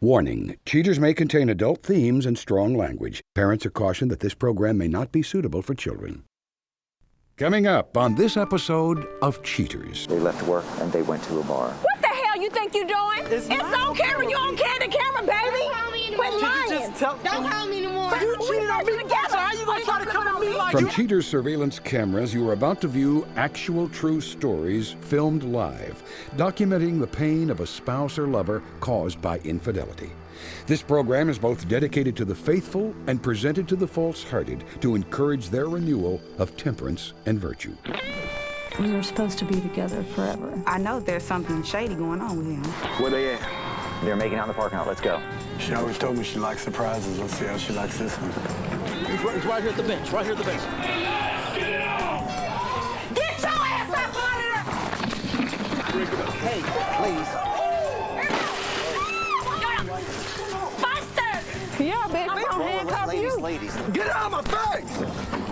Warning, cheaters may contain adult themes and strong language. Parents are cautioned that this program may not be suitable for children. Coming up on this episode of Cheaters. They left work and they went to a bar. What the hell you think you doing? It's on camera. You on candid camera, baby. Quit lying. Don't call me anymore. You cheated on me together. So how you gonna try to come at me like From you? Cheaters surveillance cameras, you are about to view actual true stories filmed live, documenting the pain of a spouse or lover caused by infidelity. This program is both dedicated to the faithful and presented to the false-hearted to encourage their renewal of temperance and virtue. We were supposed to be together forever. I know there's something shady going on with him. Where they at? They're making out in the parking lot. Let's go. She always told me she likes surprises. Let's see how she likes this one. He's right here at the bench. Right here at the bench. Get your ass up out of there. Hey, please. Buster! Yeah, bitch, I'm gonna handcuff you. Ladies. Get out of my face!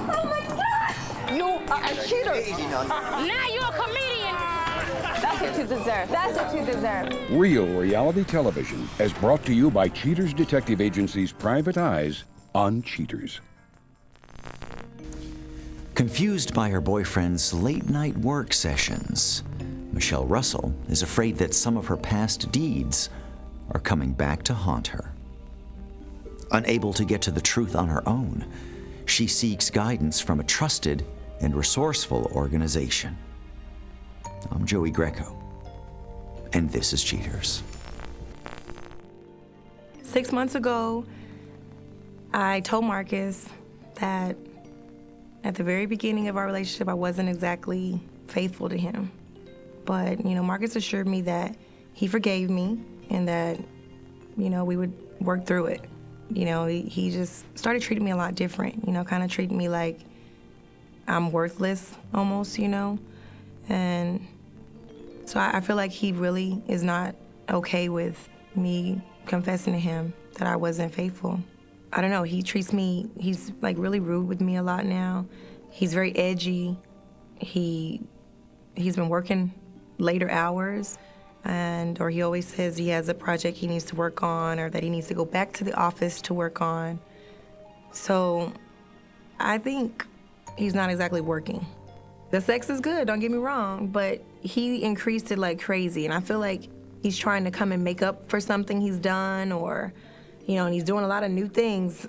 Oh my God! You are a cheater. Now you're a comedian. That's what you deserve. That's what you deserve. Real reality television is brought to you by Cheaters Detective Agency's Private Eyes on Cheaters. Confused by her boyfriend's late-night work sessions, Machell Russell is afraid that some of her past deeds are coming back to haunt her. Unable to get to the truth on her own, she seeks guidance from a trusted and resourceful organization. I'm Joey Greco, and this is Cheaters. 6 months ago, I told Marcus that at the very beginning of our relationship, I wasn't exactly faithful to him. But, Marcus assured me that he forgave me and that, we would work through it. He just started treating me a lot different, kind of treating me like I'm worthless almost, And so I feel like he really is not okay with me confessing to him that I wasn't faithful. I don't know, he's like really rude with me a lot now. He's very edgy. He's been working later hours, or he always says he has a project he needs to work on or that he needs to go back to the office to work on. So I think he's not exactly working. The sex is good, don't get me wrong, but he increased it like crazy, and I feel like he's trying to come and make up for something he's done, or, and he's doing a lot of new things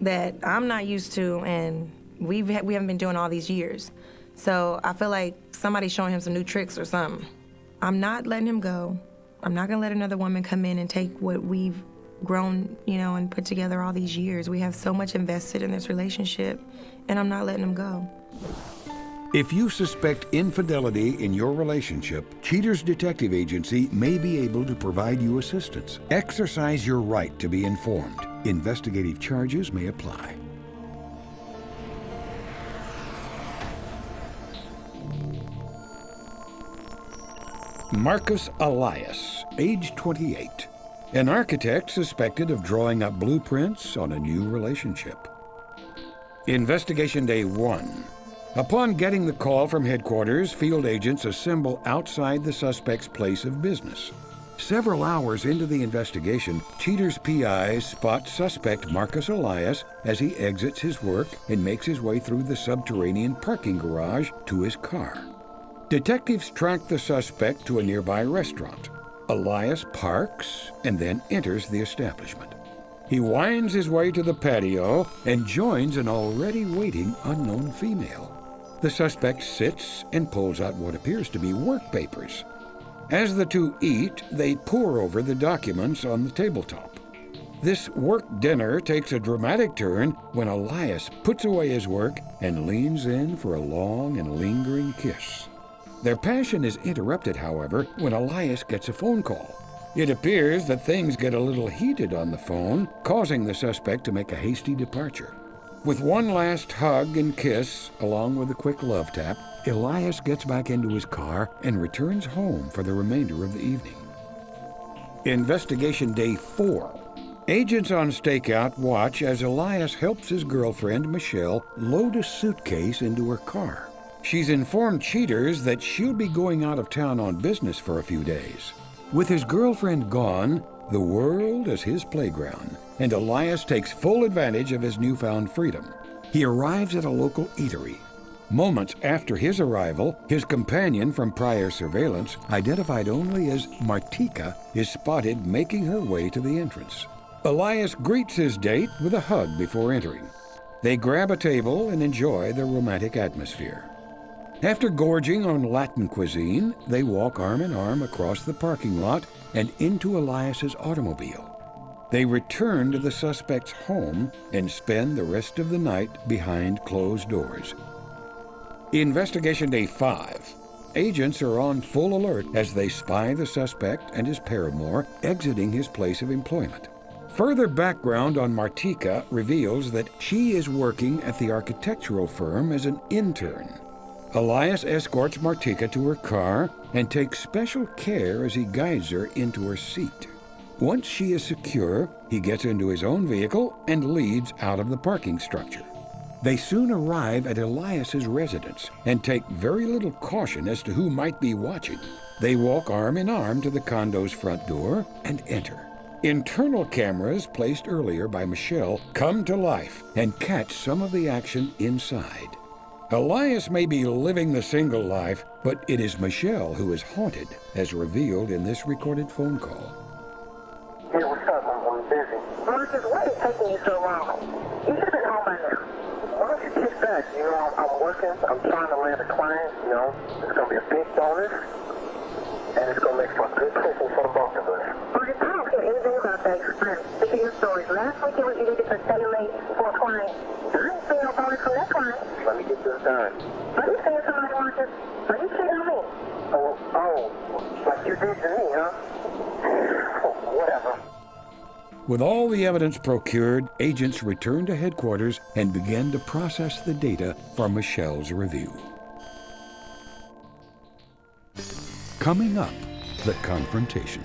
that I'm not used to, and we haven't been doing all these years. So I feel like somebody's showing him some new tricks or something. I'm not letting him go. I'm not gonna let another woman come in and take what we've grown, and put together all these years. We have so much invested in this relationship, and I'm not letting him go. If you suspect infidelity in your relationship, Cheaters Detective Agency may be able to provide you assistance. Exercise your right to be informed. Investigative charges may apply. Marcus Elias, age 28. An architect suspected of drawing up blueprints on a new relationship. Investigation Day 1. Upon getting the call from headquarters, field agents assemble outside the suspect's place of business. Several hours into the investigation, Cheaters PIs spot suspect Marcus Elias as he exits his work and makes his way through the subterranean parking garage to his car. Detectives track the suspect to a nearby restaurant. Elias parks and then enters the establishment. He winds his way to the patio and joins an already waiting unknown female. The suspect sits and pulls out what appears to be work papers. As the two eat, they pore over the documents on the tabletop. This work dinner takes a dramatic turn when Elias puts away his work and leans in for a long and lingering kiss. Their passion is interrupted, however, when Elias gets a phone call. It appears that things get a little heated on the phone, causing the suspect to make a hasty departure. With one last hug and kiss, along with a quick love tap, Elias gets back into his car and returns home for the remainder of the evening. Investigation Day 4. Agents on stakeout watch as Elias helps his girlfriend, Machell, load a suitcase into her car. She's informed Cheaters that she'll be going out of town on business for a few days. With his girlfriend gone, the world is his playground, and Elias takes full advantage of his newfound freedom. He arrives at a local eatery. Moments after his arrival, his companion from prior surveillance, identified only as Martika, is spotted making her way to the entrance. Elias greets his date with a hug before entering. They grab a table and enjoy the romantic atmosphere. After gorging on Latin cuisine, they walk arm in arm across the parking lot and into Elias's automobile. They return to the suspect's home and spend the rest of the night behind closed doors. Investigation Day 5. Agents are on full alert as they spy the suspect and his paramour exiting his place of employment. Further background on Martika reveals that she is working at the architectural firm as an intern. Elias escorts Martika to her car and takes special care as he guides her into her seat. Once she is secure, he gets into his own vehicle and leads out of the parking structure. They soon arrive at Elias's residence and take very little caution as to who might be watching. They walk arm in arm to the condo's front door and enter. Internal cameras placed earlier by Machell come to life and catch some of the action inside. Elias may be living the single life, but it is Machell who is haunted, as revealed in this recorded phone call. Hey, what's up? I'm busy. Marcus, why is it taking you so long? You should have been home by now. Why don't you kick back? You know, I'm working. I'm trying to land a client. You know, it's going to be a big bonus, and it's going to make for a good Christmas for the both of us. Marcus, I don't care anything about that experience. Look at your stories. Last week it was you needed to stay late for a client. I didn't see no bonus from that client. Let me get this done. Let me say somebody, Marcus. Are you cheating on me? Oh, like you did to me, huh? Whatever. With all the evidence procured, agents return to headquarters and begin to process the data for Machell's review. Coming up, the confrontation.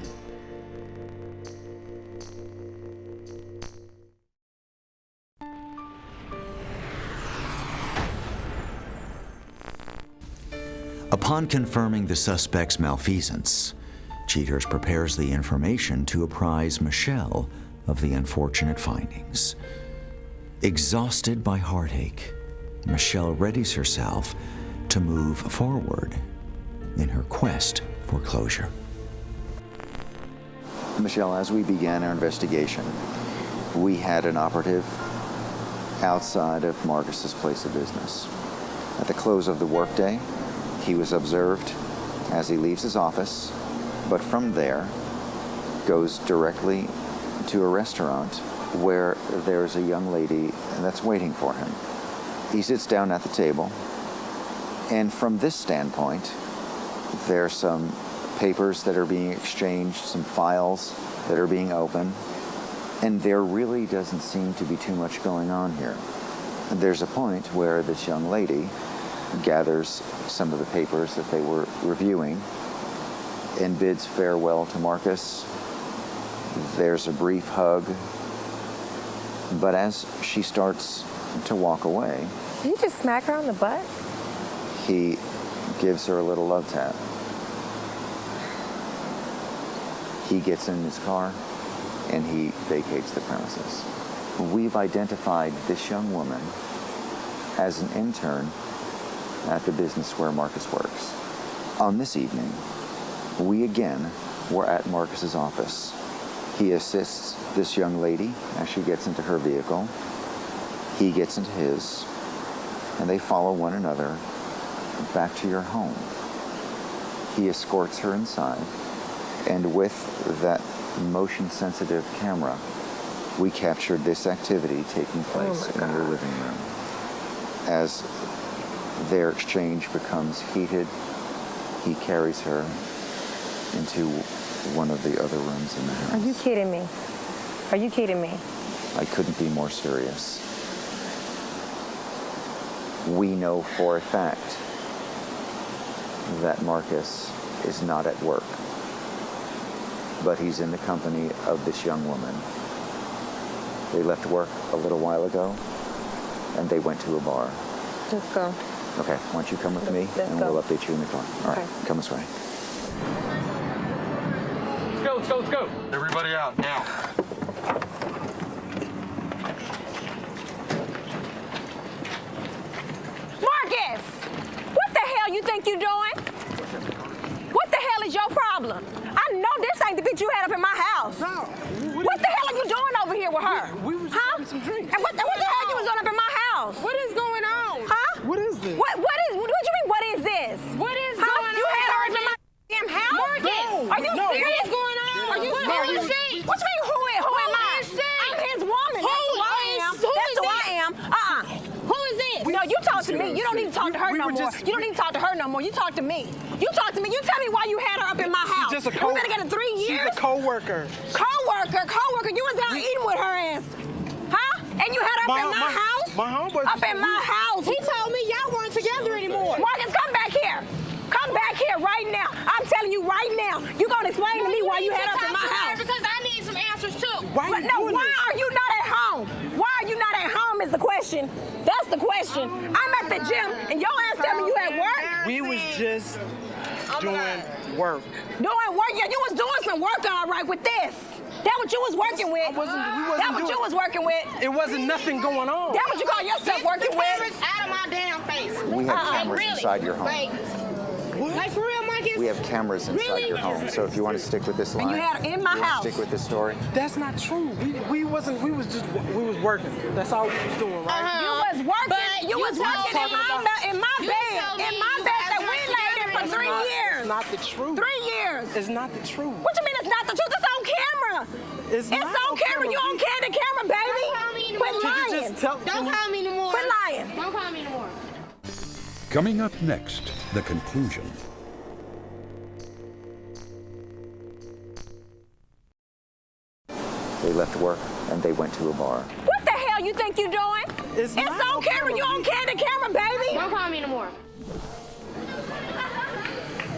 Upon confirming the suspect's malfeasance, Cheaters prepares the information to apprise Machell of the unfortunate findings. Exhausted by heartache, Machell readies herself to move forward in her quest for closure. Machell, as we began our investigation, we had an operative outside of Marcus's place of business. At the close of the workday, he was observed as he leaves his office, but from there goes directly to a restaurant where there's a young lady that's waiting for him. He sits down at the table, and from this standpoint, there are some papers that are being exchanged, some files that are being opened, and there really doesn't seem to be too much going on here. There's a point where this young lady gathers some of the papers that they were reviewing and bids farewell to Marcus. There's a brief hug, but as she starts to walk away, Did you just smack her on the butt? he gives her a little love tap. He gets in his car and he vacates the premises. We've identified this young woman as an intern at the business where Marcus works. On this evening, we again were at Marcus's office. He assists this young lady as she gets into her vehicle. He gets into his, and they follow one another back to your home. He escorts her inside, and with that motion-sensitive camera, we captured this activity taking place in your living room. As their exchange becomes heated, he carries her into one of the other rooms in the house. Are you kidding me? Are you kidding me? I couldn't be more serious. We know for a fact that Marcus is not at work, but he's in the company of this young woman. They left work a little while ago, and they went to a bar. Let's go. Okay, why don't you come with me, and we'll update you in the car. All right, come this way. Let's go. let's go. Everybody out now. Marcus! What the hell you think you doing? What the hell is your problem? I know this ain't the bitch you had up in my house. No. What the hell are you doing over here with her? We was just having some drinks. And what the hell you was doing up in my house? What is going on? Huh? What is this? What you mean, what is this? What is Huh? going You on? had her up in my damn house? Marcus! Are you No. serious? What is going on? Are you Who serious? is she? What you mean, who am I? is she? I'm his woman. Who That's who I am. is- who That's is who this? I am. Who is this? No, you talk to me. You don't need to talk to her we no were more. just- You don't need to talk to her no more. You talk to me. You talk to me. You tell me why you had her up in my house. She's just a We better get in 3 years. She's a co-worker. Co-worker. You was down eating with her ass. Huh? And you had her up in my house? My homeboy. Up in my house. He told me y'all weren't together anymore. Marcus, come back here. Come back here right now. I'm telling you right now. You gonna explain to me why you had her up in my house? Because I need some answers too. Why are you doing Why this? are you not at home? Why are you not at home is the question. That's the question. I'm at the gym and your ass tell me you at work. We was just doing work. Doing work? Yeah, you was doing some work all right with this. That what you was working with? We wasn't That what doing- you was working with? It wasn't nothing going on. That what you call yourself working with? Out of my damn face. We have cameras Really? inside your home. Like for real, Marcus? We have cameras inside Really? your home. So if you want to stick with this line, And you had her in my you wanna house. stick with this story. That's not true. We was working. That's all we was doing, right? You was working. But You was you working told- in my You bed. told me In my you bed had that we her laid in for together. 3 years. It's not the truth. 3 years. It's not the truth. What you mean it's not the truth? It's on camera. It's not on on camera. camera. You on candid camera, baby. Don't call me Quit anymore. lying. Can you just tell? Don't call me no more. Quit lying. Don't call me no more. Coming up next, the conclusion. They left work and they went to a bar. What the hell you think you doing? It's not on on camera. camera. You on candid camera, baby. Don't call me no more.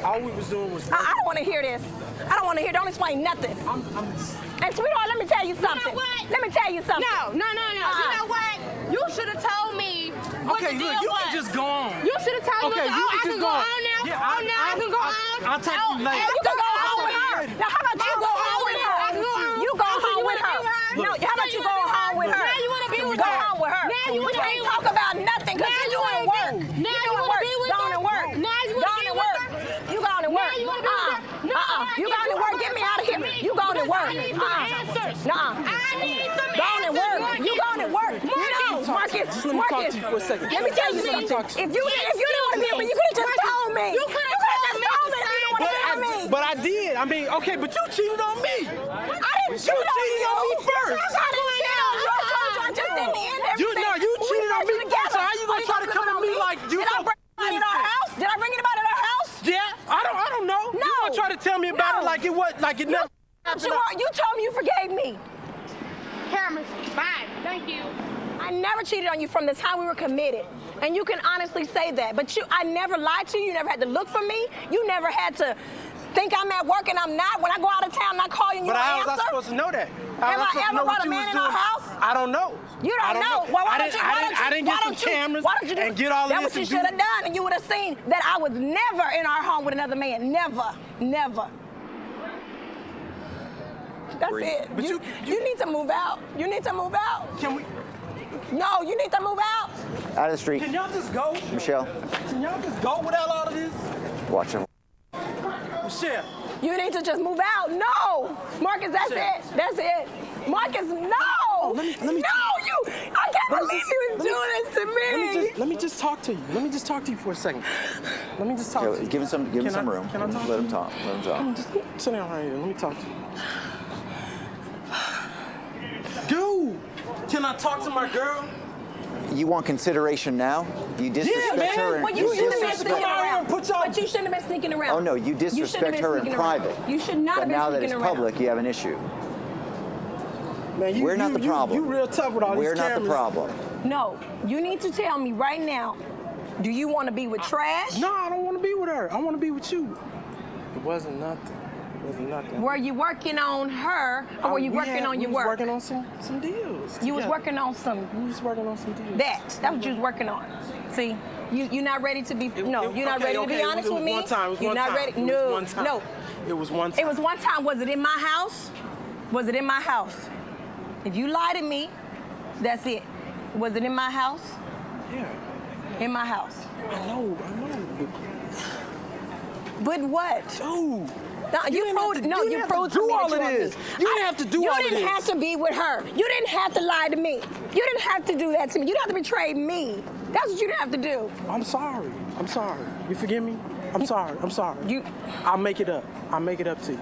All we was doing was I don't want to hear this. I don't want to hear. Don't explain nothing. And sweetheart, let me tell you something. what? Let me tell you something. No. You know what? You should have told me what Okay, the look, deal you was. can just go on. You should have told Okay, me. you I can can just go go on. on now. Yeah, on now. I can go on. I'll take you later. You can go home with her. Now, how about you go home with her? I can go home. You go So you home with wanna her. be with her? No, how about you go home with her? Now you wanna be with Go her. home with her. Now you wanna be can't with talk her. about nothing because Now you you doing wanna work. be- You now you doing wanna work. be with Go on her. and work. Now you wanna Go on be and with work. her. You go on and work. Now you wanna be with her. No, I You need go on and you work. to Get me work out of here. for me. You go on and work. I need some answers. Nuh-uh. I need some Go on and work. answers, You go on and work. No, Marcus. Just let me talk to you for a second. Let me tell you Just let me something. talk to you. If you didn't want to be with me, you could have just told me. You could have just told me told me if you didn't want to be with me. But I did. I mean, okay, but you cheated on me. I didn't cheat on you. cheated on me first. I didn't cheat on you. I just didn't end everything. You cheated on me We first. So how you gonna Are try to come at me like you Did I so bring anybody in our house? Did I bring anybody in our house? Yeah, I don't know. No. You gonna try to tell me about No. it like it was like it never happened. You told me you forgave me. Cameras. Bye. Thank you. I never cheated on you from the time we were committed. And you can honestly say that. But I never lied to you. You never had to look for me. You never had to think I'm at work and I'm not. When I go out of town, I'm not calling you. But how answer. was I supposed to know that? How Have was I supposed to ever know brought what a you man was in our doing? house? I don't know. You don't know. Well, why don't you? I didn't get some cameras Why don't you do and get all of That's this what you and should do- have done, and you would have seen that I was never in our home with another man. Never. That's it. But You need to move out. You need to move out. Can we? No, you need to move out. Out of the street. Can y'all just go? Machell, Can y'all just go without all of this? watch him. Machell. You need to just move out. No, Marcus, that's it. That's it. Marcus, no. Let me- no, you. I can't believe you doing this to me. Let me just talk to you. Let me just talk to you for a second. Let me just talk to you. Give him some room. Can I talk Let to him you? talk. Let him talk. Come on, just sit down right here. Let me talk to you. Dude, can I talk to my girl? You want consideration now? You disrespect man. her and Well, you shouldn't have been disrespect sneaking her. around. Put y'all- But you shouldn't have been sneaking around. Oh no, you shouldn't have disrespect been her in sneaking around. private. You should not But have been now that sneaking it's around. public, you have an issue. Man, We're not the problem. You real tough with all We're these not cameras. the problem. No, you need to tell me right now. Do you want to be with trash? No, I don't want to be with her. I want to be with you. It wasn't nothing. Wasn't nothing. Were you working on her, or were you working on your work? We was working on some deals. You was working on some. We was working on some deals. That's what you was working on. See, you're not ready to be. You're not ready to be honest with me. It was one time. It was you're one not time. ready. It was one time. No. It was one time. It was one time. Was it in my house? Was it in my house? If you lie to me, that's it. Was it in my house? Yeah. In my house. I know. But what? Dude. No, you proved to do me all that of you this. want me. You didn't have to do all of this. You didn't have to be with her. You didn't have to lie to me. You didn't have to do that to me. You didn't have to betray me. That's what you didn't have to do. I'm sorry. You forgive me? I'm sorry. I'll make it up. I'll make it up to you.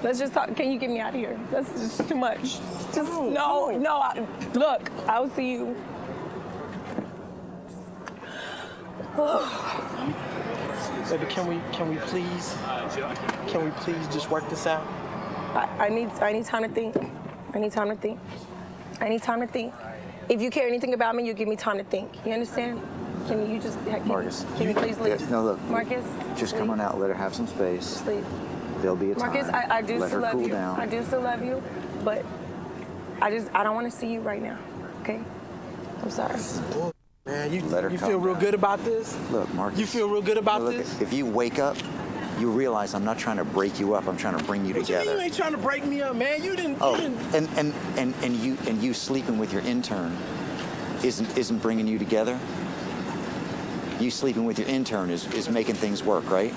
Let's just talk. Can you get me out of here? That's just too much. No. Look, I'll see you. Baby, can we please just work this out? I need time to think. I need time to think. If you care anything about me, you give me time to think. You understand? Can you just, Marcus. Can you please leave? No, look. Marcus. Just come on out. Let her have some space. Sleep. There'll be a time. Marcus, I do Let still her love cool you. down. I do still love you, but I don't want to see you right now. Okay? I'm sorry. Man, you Let her feel calm real down. good about this? Look, Marcus. You feel real good about look, this? If you wake up, you realize I'm not trying to break you up. I'm trying to bring you What together. you mean you ain't trying to break me up, man? You didn't. Oh, You didn't. and you sleeping with your intern isn't bringing you together. You sleeping with your intern is making things work, right?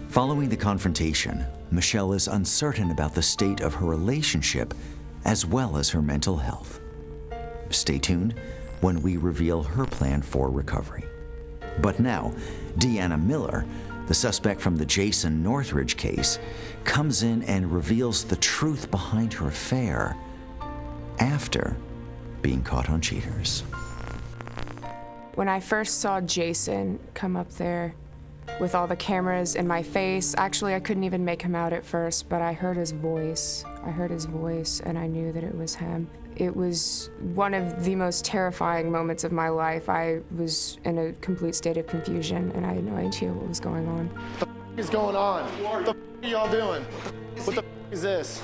Following the confrontation, Machell is uncertain about the state of her relationship as well as her mental health. Stay tuned when we reveal her plan for recovery. But now, Deanna Miller, the suspect from the Jason Northridge case, comes in and reveals the truth behind her affair after being caught on cheaters. When I first saw Jason come up there with all the cameras in my face, actually I couldn't even make him out at first, but I heard his voice. And I knew that it was him. It was one of the most terrifying moments of my life. I was in a complete state of confusion and I had no idea what was going on. What the is going on? What the are y'all doing? What the is this?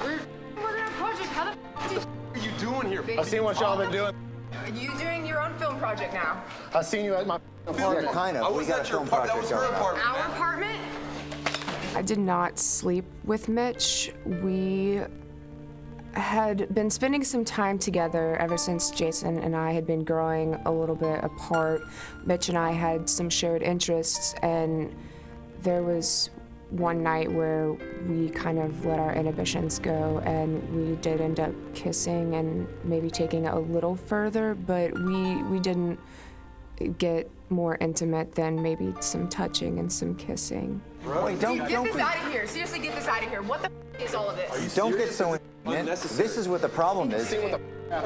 We're working on a project. How the What are you doing here? I've seen what y'all been doing. Are you doing your own film project now? I've seen you at my apartment. Yeah, kind of. We got a film project going on. Our apartment? I did not sleep with Mitch. We had been spending some time together ever since Jason and I had been growing a little bit apart. Mitch and I had some shared interests, and there was one night where we kind of let our inhibitions go, and we did end up kissing and maybe taking it a little further, but we didn't get more intimate than maybe some touching and some kissing. Wait, Get this out of here. Seriously, get this out of here. What the is all of this? Don't get so This is what the problem is.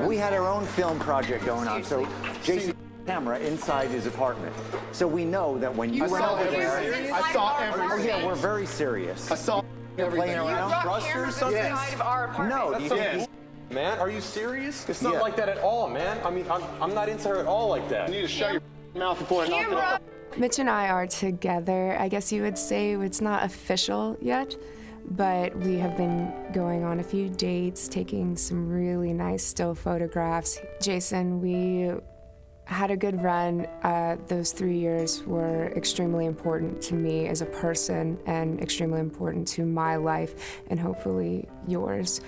We had our own film project going on, so Jason's camera inside his apartment. So we know that when you went over there, I saw everything. oh yeah, we're very serious. I saw everything. Playing around. Brought cameras inside of our apartment. No, you think Man, are you serious? It's not Yeah. like that at all, man. I mean, I'm not into her at all like that. You need to shut your mouth before I knock it off. Mitch and I are together. I guess you would say it's not official yet, but we have been going on a few dates, taking some really nice still photographs. Jason, we had a good run. Those 3 years were extremely important to me as a person and extremely important to my life and hopefully yours.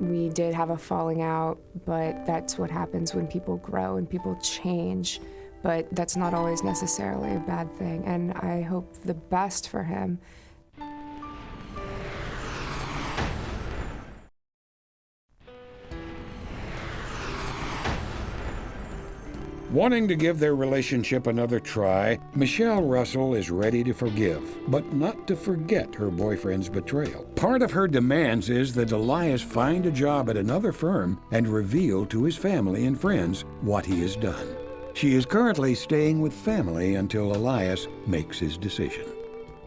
We did have a falling out, but that's what happens when people grow and people change. But that's not always necessarily a bad thing, and I hope the best for him. Wanting to give their relationship another try, Machell Russell is ready to forgive, but not to forget her boyfriend's betrayal. Part of her demands is that Elias find a job at another firm and reveal to his family and friends what he has done. She is currently staying with family until Elias makes his decision.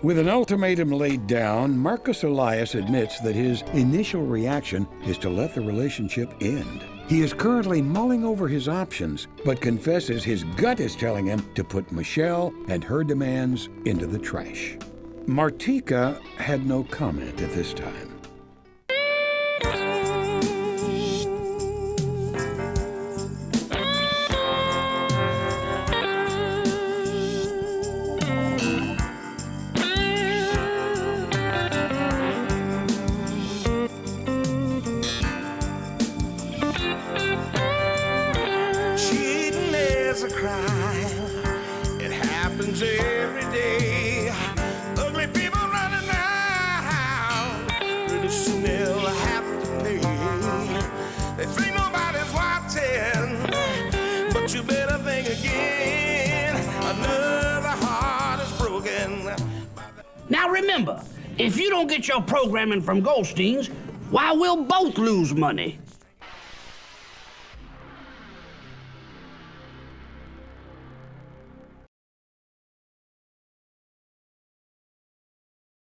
With an ultimatum laid down, Marcus Elias admits that his initial reaction is to let the relationship end. He is currently mulling over his options, but confesses his gut is telling him to put Machell and her demands into the trash. Martika had no comment at this time. A crime. It happens every day. Ugly people running around. Pretty soon they'll have to pay. They think nobody's watching, but you better think again. Another heart is broken. Now remember, if you don't get your programming from Goldstein's, why, we'll both lose money.